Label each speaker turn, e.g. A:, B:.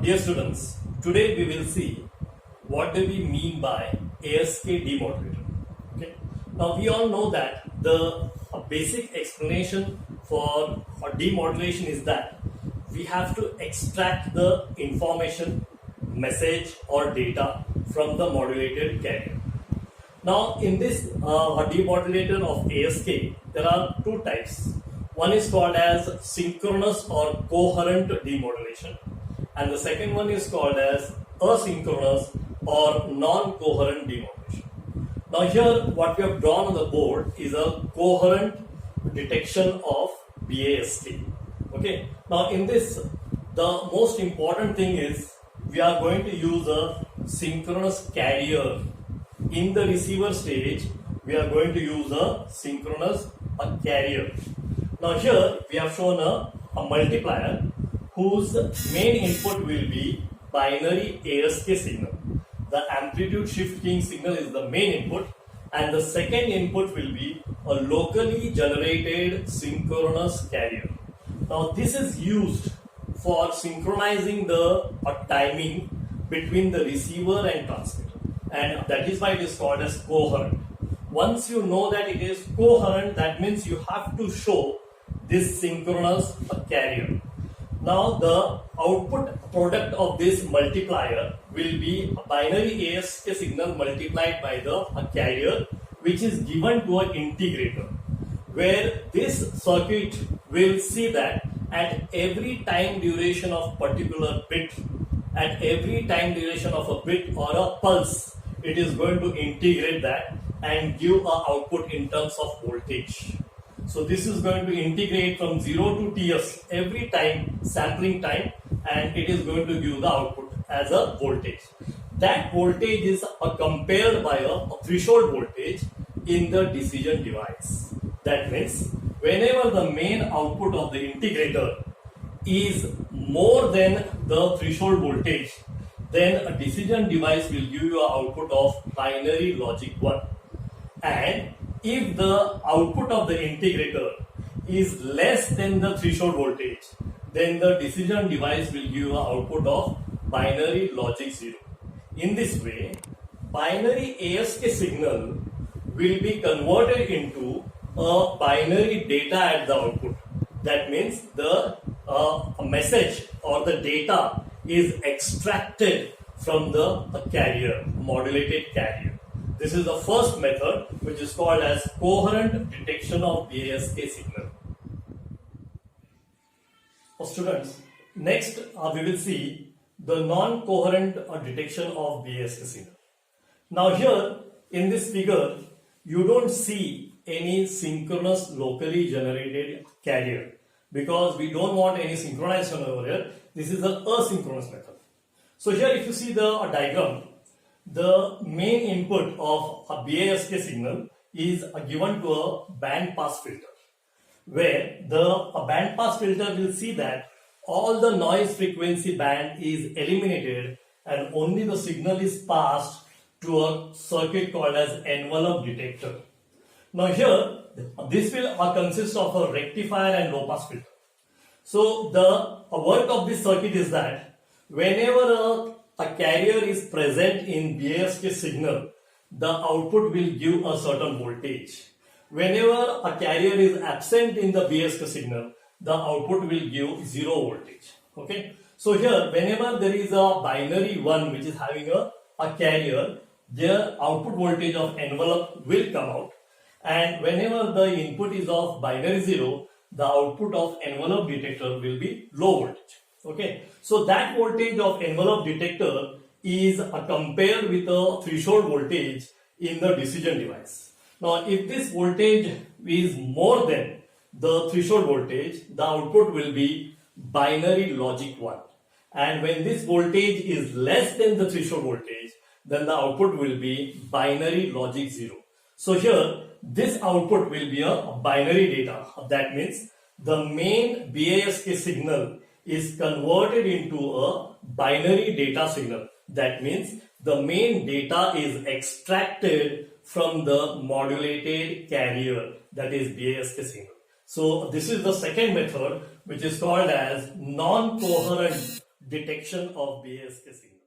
A: Dear students, today we will see what do we mean by ASK demodulator. Okay. Now we all know that the basic explanation for demodulation is that we have to extract the information, message or data from the modulated carrier. Now in this demodulator of ASK, there are two types. One is called as synchronous or coherent demodulation, and the second one is called as asynchronous or non-coherent demodulation. Now here what we have drawn on the board is a coherent detection of BASK. Okay. Now in this, the most important thing is we are going to use a synchronous carrier. In the receiver stage, we are going to use a synchronous carrier. Now here we have shown a multiplier whose main input will be binary ASK signal. The amplitude shift keying signal is the main input, and the second input will be a locally generated synchronous carrier. Now this is used for synchronizing the timing between the receiver and transmitter, and that is why it is called as coherent. Once you know that it is coherent, that means you have to show this synchronous carrier. Now the output product of this multiplier will be a binary ASK signal multiplied by the carrier, which is given to an integrator, where this circuit will see that at every time duration of particular bit, at every time duration of a bit or a pulse, it is going to integrate that and give a output in terms of voltage. So this is going to integrate from 0 to TS every time, sampling time, and it is going to give the output as a voltage. That voltage is compared by a threshold voltage in the decision device. That means whenever the main output of the integrator is more than the threshold voltage, then a decision device will give you an output of binary logic 1. And if the output of the integrator is less than the threshold voltage, then the decision device will give you an output of binary logic 0. In this way, binary ASK signal will be converted into a binary data at the output. That means the message or the data is extracted from the carrier, modulated carrier. This is the first method, which is called as coherent detection of BASK signal. For students, next we will see the non-coherent detection of BASK signal. Now here in this figure, you don't see any synchronous locally generated carrier because we don't want any synchronization over here. This is the asynchronous method. So here if you see the diagram, the main input of a BASK signal is given to a band pass filter, where the band pass filter will see that all the noise frequency band is eliminated and only the signal is passed to a circuit called as envelope detector. Now here this will consist of a rectifier and low pass filter. So the work of this circuit is that whenever a carrier is present in BASK signal, the output will give a certain voltage. Whenever a carrier is absent in the BASK signal, the output will give 0 voltage. Okay. So here, whenever there is a binary 1 which is having a carrier, their output voltage of envelope will come out. And whenever the input is of binary 0, the output of envelope detector will be low voltage. Okay, so that voltage of envelope detector is compared with a threshold voltage in the decision device. Now, if this voltage is more than the threshold voltage, the output will be binary logic 1. And when this voltage is less than the threshold voltage, then the output will be binary logic 0. So here, this output will be a binary data. That means the main BASK signal is converted into a binary data signal. That means the main data is extracted from the modulated carrier, that is BASK signal. So this is the second method, which is called as non-coherent detection of BASK signal.